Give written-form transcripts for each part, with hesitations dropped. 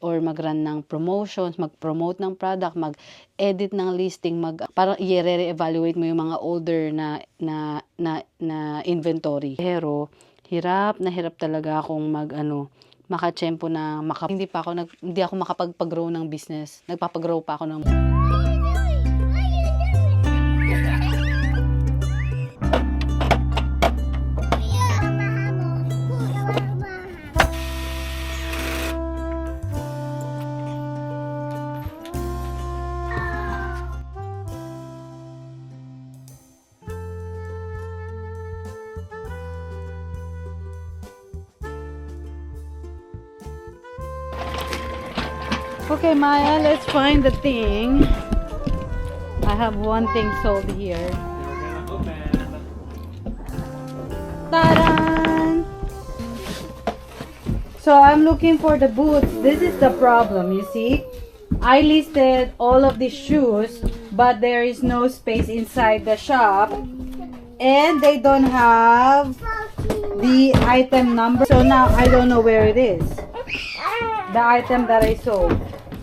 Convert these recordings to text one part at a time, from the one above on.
or mag-run ng promotions, mag-promote ng product, mag-edit ng listing, parang i-re-evaluate mo yung mga older na inventory. Pero hirap na hirap talaga akong makatsyempo na hindi ako makapag-grow ng business. Nagpapag-grow pa ako ng Okay, Maya, let's find the thing. I have one thing sold here. Ta-da! So I'm looking for the boots. This is the problem, you see. I listed all of these shoes, but there is no space inside the shop. And they don't have the item number. So now I don't know where it is. The item that I sold.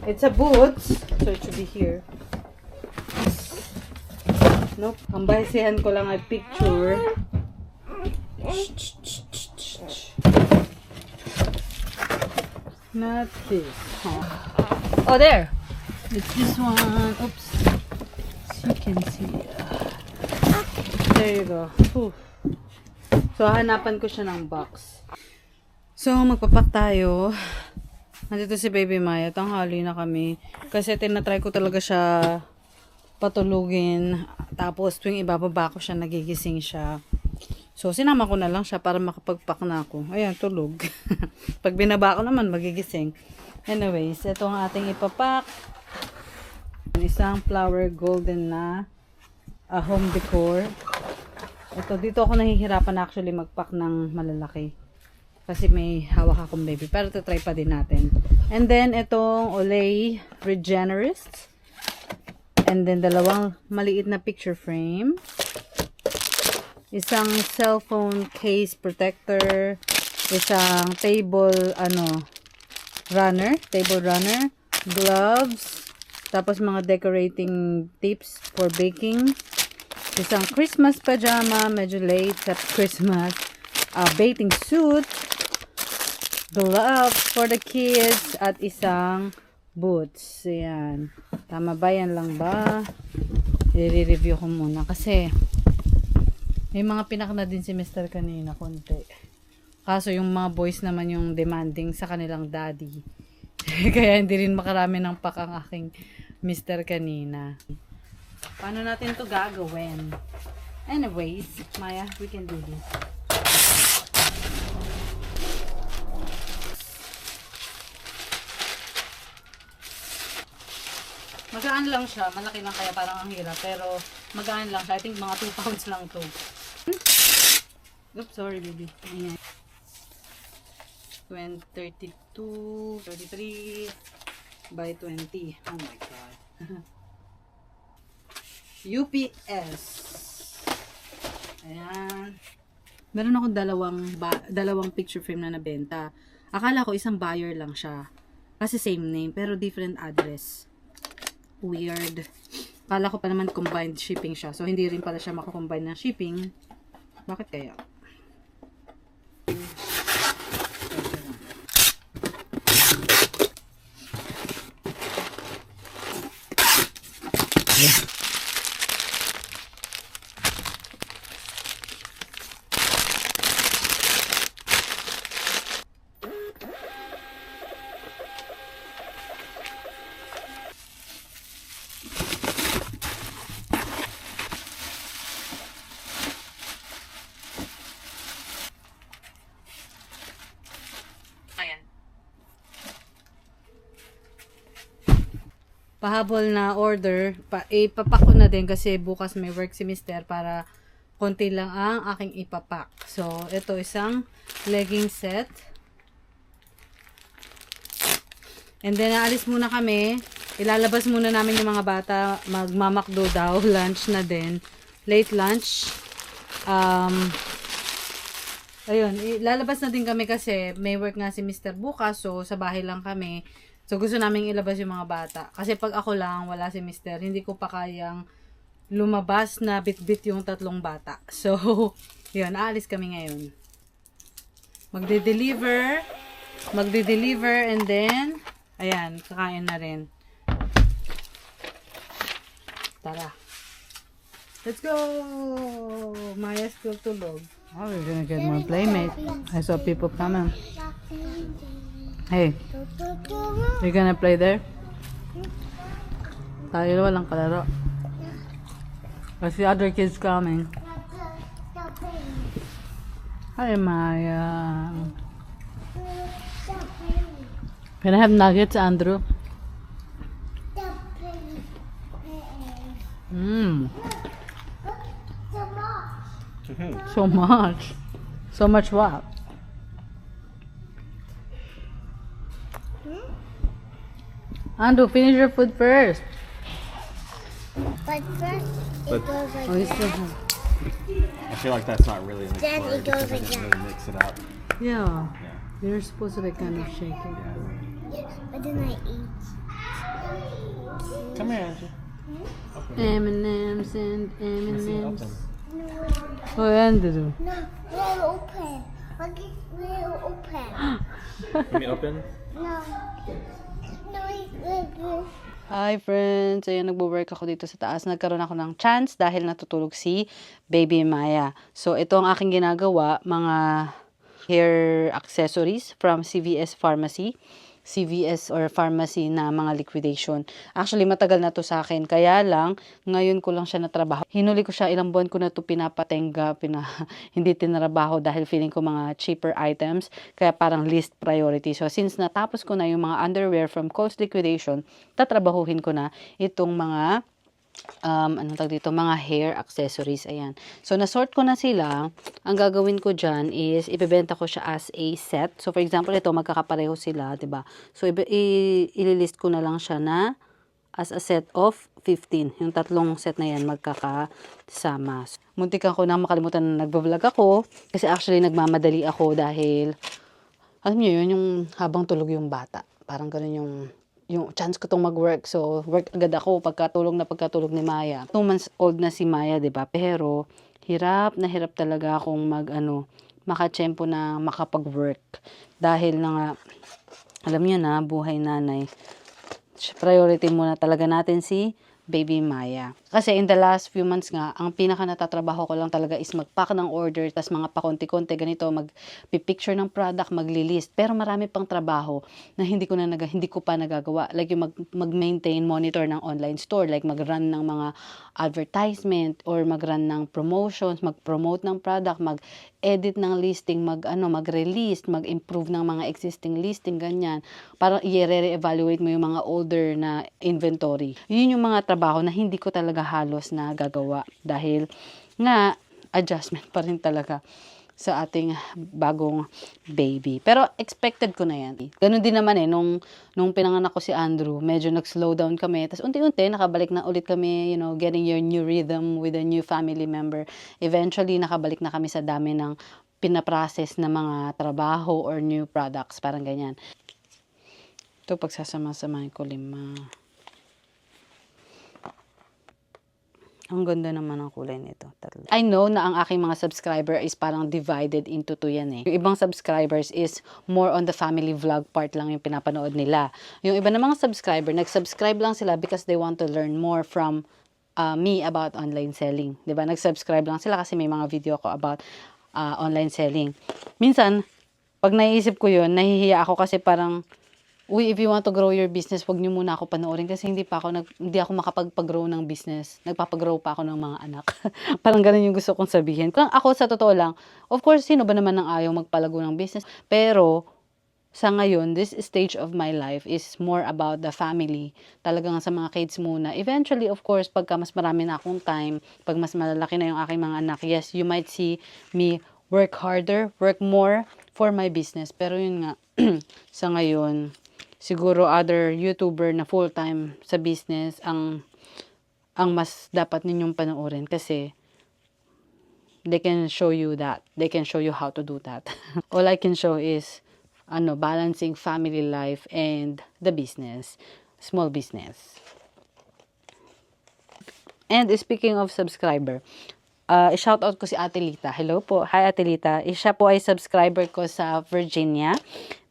It's a boots, so it should be here. Nope, ang basehan ko lang ay picture. Not this. Oh, there. It's this one. Oops. So you can see. There you go. Whew. So hanapan ko siya ng box. So magpapak tayo. Nandito si Baby Maya. Tanghali na kami. Kasi tinatry ko talaga siya patulugin. Tapos tuwing ibababa ko siya, nagigising siya. So sinama ko na lang siya para makapagpak na ako. Ayan, tulog. Pag binaba ko naman, magigising. Anyways, ito ang ating ipapak. Isang flower golden na home decor. Ito, dito ako nahihirapan actually magpak ng malalaki. Kasi may hawak akong baby. Pero try pa din natin. And then, itong Olay Regenerist. And then, dalawang maliit na picture frame. Isang cellphone case protector. Isang table runner. Gloves. Tapos, mga decorating tips for baking. Isang Christmas pajama. Medyo late at Christmas. Bathing suit. Gloves for the kids at isang boots. Ayan. Tama ba? Yan lang ba? I-review ko muna kasi may mga pinak na din si Mr. kanina konti. Kaso yung mga boys naman yung demanding sa kanilang daddy. Kaya hindi rin makarami ng pak ang aking Mr. kanina. Paano natin to gagawin? Anyways, Maya, we can do this. Magaan lang siya. Malaki lang kaya parang ang hirap. Pero magaan lang siya. I think mga 2 pounds lang to. Oops, sorry baby. Ayan. 32, 33 by 20. Oh my God. UPS. Ayan. Meron akong dalawang picture frame na nabenta. Akala ko isang buyer lang siya. Kasi same name pero different address. Weird. Kala ko pa naman combined shipping siya. So, hindi rin pala siya makakombine ng shipping. Bakit kaya? Pahabol na order, ipapak ko na din kasi bukas may work si Mister para konti lang ang aking ipapak. So, ito isang legging set. And then, naalis muna kami. Ilalabas muna namin yung mga bata. Magmamakdo daw. Lunch na din. Late lunch. Ayun, lalabas na din kami kasi may work nga si Mr. bukas. So, sa bahay lang kami. So, gusto namin ilabas yung mga bata. Kasi pag ako lang, wala si mister, hindi ko pa kayang lumabas na bit-bit yung 3 bata. So, yun, aalis kami ngayon. Magde-deliver, and then, ayan, kakain na rin. Tara. Let's go! Maya's still tulog. Oh, we're gonna get more playmates. I saw people coming. Hey, you gonna play there? Tayo walang kalaro. I see other kids coming. Hi, Maya. Can I have nuggets, Andrew? So much. So much what? Andrew, finish your food first. But first, it goes like Oh, you that. still have. I feel like that's not really an Then explorer it goes because I like didn't that. really mix it up. Yeah. Yeah. You're supposed to like kind of shake it. Yeah, but then I eat. Come here, Angie. M&M's and See, M&M's. open. Oh, Andrew. No, we're open. We're open. Let me open. No. No, we're Hi friends! Ayan, nagbo-work ako dito sa taas. Nagkaroon ako ng chance dahil natutulog si Baby Maya. So, ito ang aking ginagawa, mga hair accessories from CVS Pharmacy. CVS or pharmacy na mga liquidation. Actually, matagal na to sa akin. Kaya lang, ngayon ko lang siya natrabaho. Hinuli ko siya, ilang buwan ko na to pinapatenga, hindi tinrabaho dahil feeling ko mga cheaper items. Kaya parang least priority. So, since natapos ko na yung mga underwear from Kohl's liquidation, tatrabahuhin ko na itong mga anong tawag dito, mga hair accessories. Ayan. So, nasort ko na sila. Ang gagawin ko dyan is, ibebenta ko siya as a set. So, for example, ito, magkakapareho sila, 'di ba? So, ililist ko na lang siya na as a set of 15. Yung 3 set na yan, magkakasama. Muntikan ko na makalimutan na nagbablog ako. Kasi actually, nagmamadali ako dahil, alam niyo yun, yung habang tulog yung bata. Parang ganun yung chance ko tong mag-work. So, work agad ako pagkatulog ni Maya. 2 months old na si Maya, 'di ba? Pero hirap na hirap talaga akong makatsyempo na makapag-work. Dahil na nga, alam niyo na, buhay nanay. Priority muna talaga natin si Baby Maya. Kasi in the last few months nga, ang pinaka natatrabaho ko lang talaga is mag-pack ng order, tas mga pakonti-konti ganito, mag-picture ng product, magli-list. Pero marami pang trabaho na hindi ko pa nagagawa. Like yung mag-maintain, monitor ng online store, like mag-run ng mga advertisement or mag-run ng promotions, mag-promote ng product, mag-edit ng listing, mag-release, mag-improve ng mga existing listing, ganyan. Parang i-re-evaluate mo yung mga older na inventory. Yun yung mga trabaho na hindi ko talaga halos na gagawa dahil nga adjustment pa rin talaga sa ating bagong baby. Pero expected ko na yan. Ganun din naman nung pinanganak ko si Andrew, medyo nag-slow down kami. Tapos unti-unti, nakabalik na ulit kami, getting your new rhythm with a new family member. Eventually, nakabalik na kami sa dami ng pinaprocess na mga trabaho or new products. Parang ganyan. Ito, pagsasama-samahin ko 5. Ang ganda naman ang kulay nito. I know na ang aking mga subscriber is parang divided into 2 yan eh. Yung ibang subscribers is more on the family vlog part lang yung pinapanood nila. Yung iba na mga subscriber, nag-subscribe lang sila because they want to learn more from me about online selling. Diba? Nag-subscribe lang sila kasi may mga video ko about online selling. Minsan, pag naiisip ko yun, nahihiya ako kasi parang, if you want to grow your business, wag niyo muna ako panoorin kasi hindi ako makapag-grow ng business. Nagpapagrow pa ako ng mga anak. Parang ganun yung gusto kong sabihin. Kung ako sa totoo lang, of course, sino ba naman ang ayaw magpalago ng business? Pero, sa ngayon, this stage of my life is more about the family. Talagang sa mga kids muna. Eventually, of course, pagka mas marami na akong time, pag mas malalaki na yung aking mga anak, yes, you might see me work harder, work more for my business. Pero yun nga, sa ngayon, siguro other YouTuber na full-time sa business ang mas dapat ninyong panoorin kasi they can show you that. They can show you how to do that. All I can show is balancing family life and the business, small business. And speaking of subscriber, i-shoutout ko si Ate Lita. Hello po. Hi Ate Lita. Siya po ay subscriber ko sa Virginia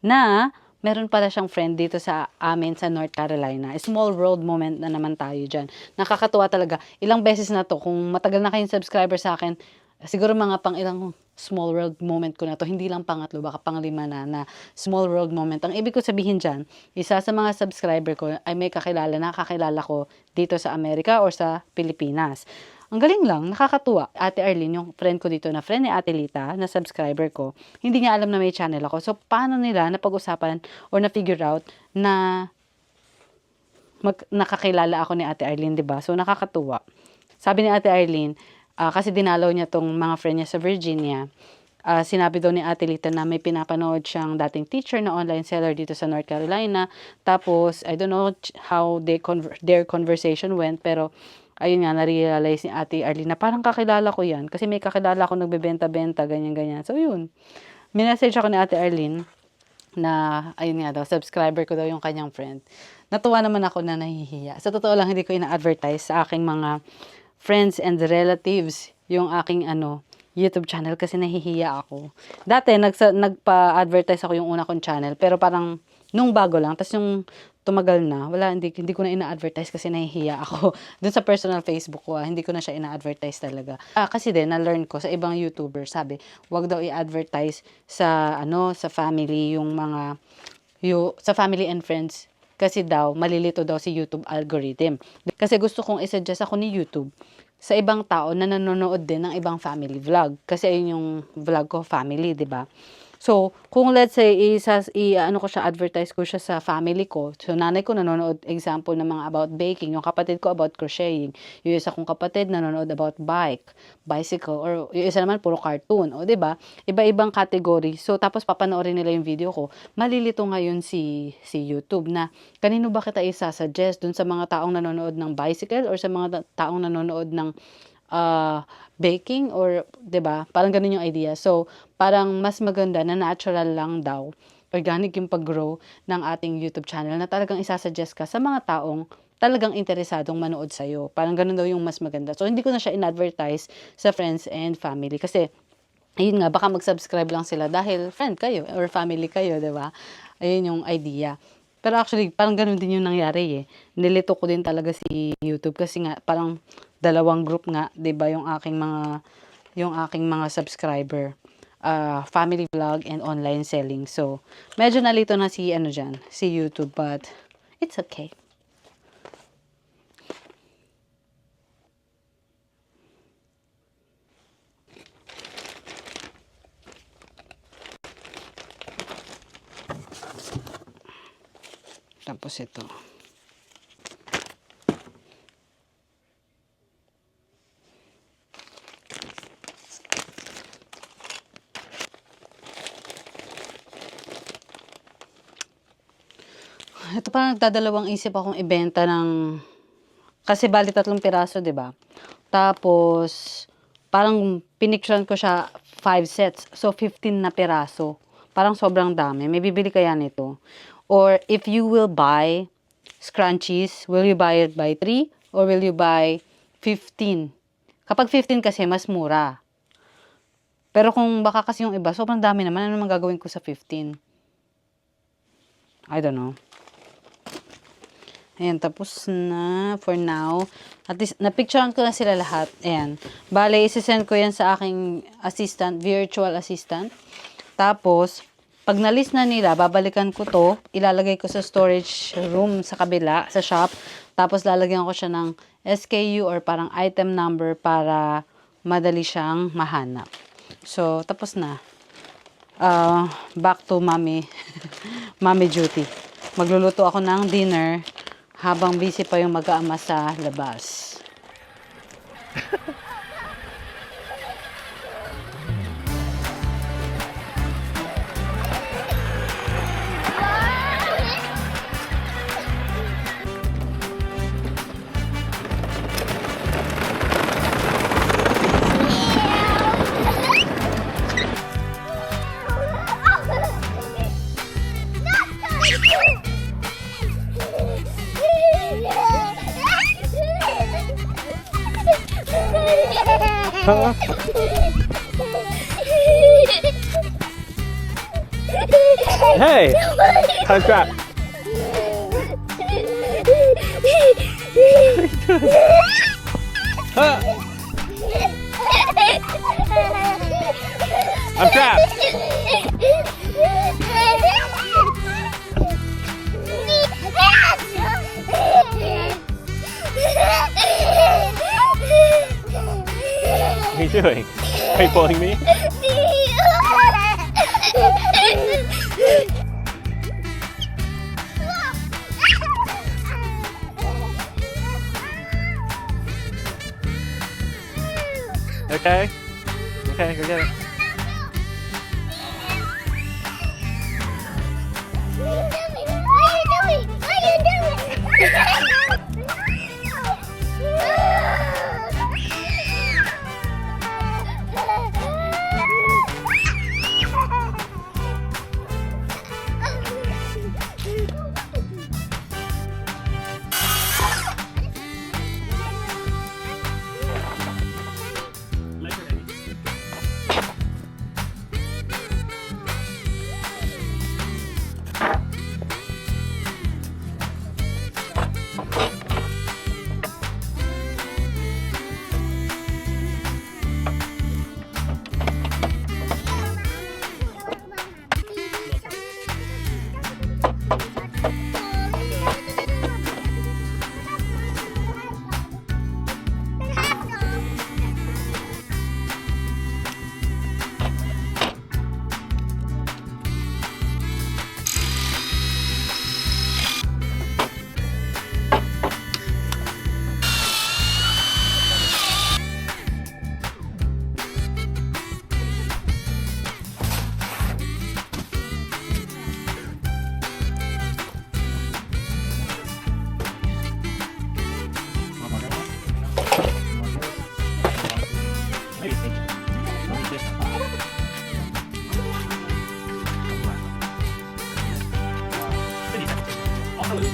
na meron pala siyang friend dito sa amin sa North Carolina. Small world moment na naman tayo dyan. Nakakatuwa talaga. Ilang beses na to. Kung matagal na kayong subscriber sa akin, siguro mga pang ilang small world moment ko na to. Hindi lang pangatlo, baka panglima na small world moment. Ang ibig ko sabihin dyan, isa sa mga subscriber ko ay may nakakilala ko dito sa Amerika or sa Pilipinas. Ang galing lang, nakakatuwa. Ate Arlene, yung friend ko dito na friend ni Ate Lita, na subscriber ko, hindi niya alam na may channel ako. So, paano nila napag-usapan or na-figure out na nakakilala ako ni Ate Arlene, diba? So, nakakatuwa. Sabi ni Ate Arlene, kasi dinalaw niya tong mga friend niya sa Virginia, sinabi daw ni Ate Lita na may pinapanood siyang dating teacher na online seller dito sa North Carolina. Tapos, I don't know how their conversation went, pero ayun nga, na-realize ni Ate Arlene na parang kakilala ko yan. Kasi may kakilala ko nagbebenta-benta, ganyan-ganyan. So, yun. Minessage ako ni Ate Arlene na, ayun nga daw, subscriber ko daw yung kanyang friend. Natuwa naman ako na nahihiya. Sa totoo lang, hindi ko ina-advertise sa aking mga friends and relatives yung aking YouTube channel kasi nahihiya ako. Dati, nagpa-advertise ako yung una kong channel, pero parang nung bago lang, tas yung tumagal na, hindi ko na ina-advertise kasi nahihiya ako. Dun sa personal Facebook ko, hindi ko na siya ina-advertise talaga. Kasi din, na-learn ko sa ibang YouTuber, sabi, wag daw i-advertise sa, sa family, sa family and friends. Kasi daw, malilito daw si YouTube algorithm. Kasi gusto kong isuggest ako ni YouTube sa ibang tao na nanonood din ng ibang family vlog. Kasi ayun yung vlog ko, family, 'di ba? So, kung let's say, advertise ko siya sa family ko. So, nanay ko nanonood, example ng mga about baking. Yung kapatid ko about crocheting. Yung isa kong kapatid nanonood about bicycle. Or yung isa naman, puro cartoon. O, 'di ba? Iba-ibang category. So, tapos papanoorin nila yung video ko. Malilito ngayon si YouTube na kanino ba kita isa-suggest dun sa mga taong nanonood ng bicycle or sa mga taong nanonood ng baking or 'di ba? Parang ganun yung idea. So, parang mas maganda na natural lang daw, organic yung pag-grow ng ating YouTube channel na talagang isasuggest ka sa mga taong talagang interesadong manood sa iyo. Parang ganun daw yung mas maganda. So, hindi ko na siya in-advertise sa friends and family kasi ayun nga, baka mag-subscribe lang sila dahil friend kayo or family kayo, 'di ba? Ayun yung idea. Pero actually, parang ganun din yung nangyari eh. Nilito ko din talaga si YouTube kasi nga parang dalawang group nga, 'di ba, yung aking mga subscriber. Family vlog and online selling. So, medyo nalito na si YouTube, but it's okay. Tapos ito. Ito parang nagdadalawang isip akong ibenta ng, kasi bali 3 piraso, 'di ba? Tapos parang pinicturean ko siya 5 sets. So 15 na piraso. Parang sobrang dami. May bibili kaya nito? Or if you will buy scrunchies, will you buy it by 3 or will you buy 15? Kapag 15 kasi mas mura. Pero kung baka kasi yung iba, sobrang dami naman. Ano naman gagawin ko sa 15? I don't know. Ayan, tapos na for now. At least, napicturean ko na sila lahat. Ayan. Bale, isisend ko yan sa aking assistant, virtual assistant. Tapos, pag na-list na nila, babalikan ko to. Ilalagay ko sa storage room sa kabila, sa shop. Tapos, lalagyan ko siya ng SKU or parang item number para madali siyang mahanap. So, tapos na. Back to mommy. Mommy duty. Magluluto ako ng dinner habang busy pa yung mag-aama sa labas. Hey! Time trap. I'm trapped. What are you doing? Are you pulling me? Okay. Okay, go get it.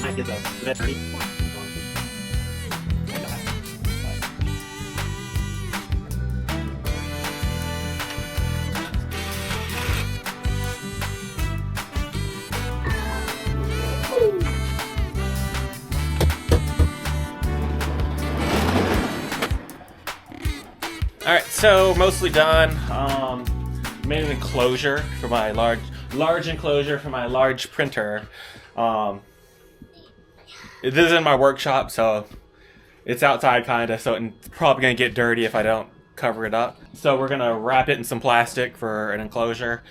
I did that. All right, so mostly done. Made an enclosure for my large enclosure for my large printer. This is in my workshop, so it's outside kinda, so it's probably gonna get dirty if I don't cover it up. So we're gonna wrap it in some plastic for an enclosure.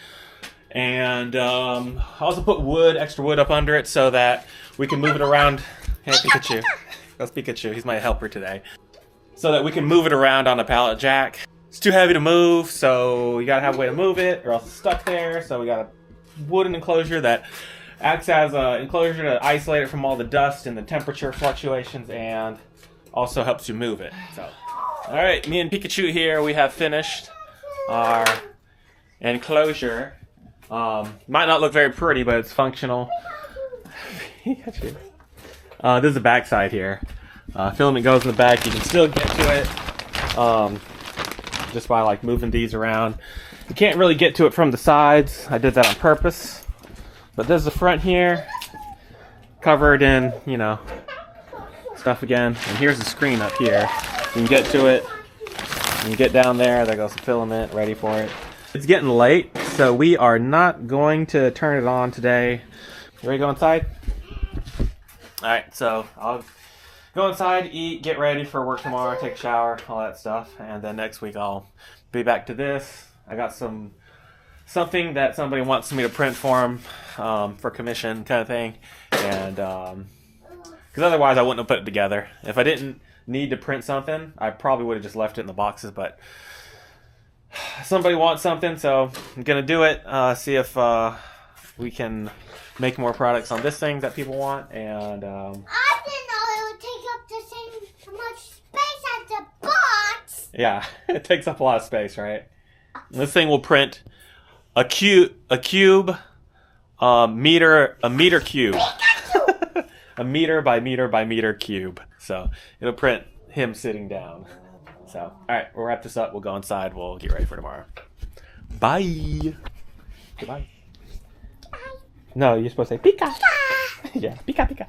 And also put extra wood up under it so that we can move it around. Hey, Pikachu. That's Pikachu, he's my helper today. So that we can move it around on a pallet jack. It's too heavy to move, so you gotta have a way to move it, or else it's stuck there. So we got a wooden enclosure that acts as an enclosure to isolate it from all the dust and the temperature fluctuations, and also helps you move it. So, all right, me and Pikachu here, we have finished our enclosure. Might not look very pretty, but it's functional. This is the back side here. Filament goes in the back. You can still get to it just by like moving these around. You can't really get to it from the sides. I did that on purpose. But there's the front here, covered in, you know, stuff again. And here's the screen up here. You can get to it. You get down there. There goes the filament, ready for it. It's getting late, so we are not going to turn it on today. You ready to go inside? All right, so I'll go inside, eat, get ready for work tomorrow, take a shower, all that stuff. And then next week I'll be back to this. I got something that somebody wants me to print for them for commission kind of thing. And because otherwise I wouldn't have put it together. If I didn't need to print something, I probably would have just left it in the boxes. But somebody wants something, so I'm going to do it. See if we can make more products on this thing that people want. And I didn't know it would take up the same much space as the box. yeah, it takes up a lot of space, right? This thing will print a cube, meter cube, a meter by meter by meter cube. So it'll print him sitting down. So, all right, we'll wrap this up. We'll go inside. We'll get ready for tomorrow. Bye. Goodbye. No, you're supposed to say pika. Yeah, pika pika.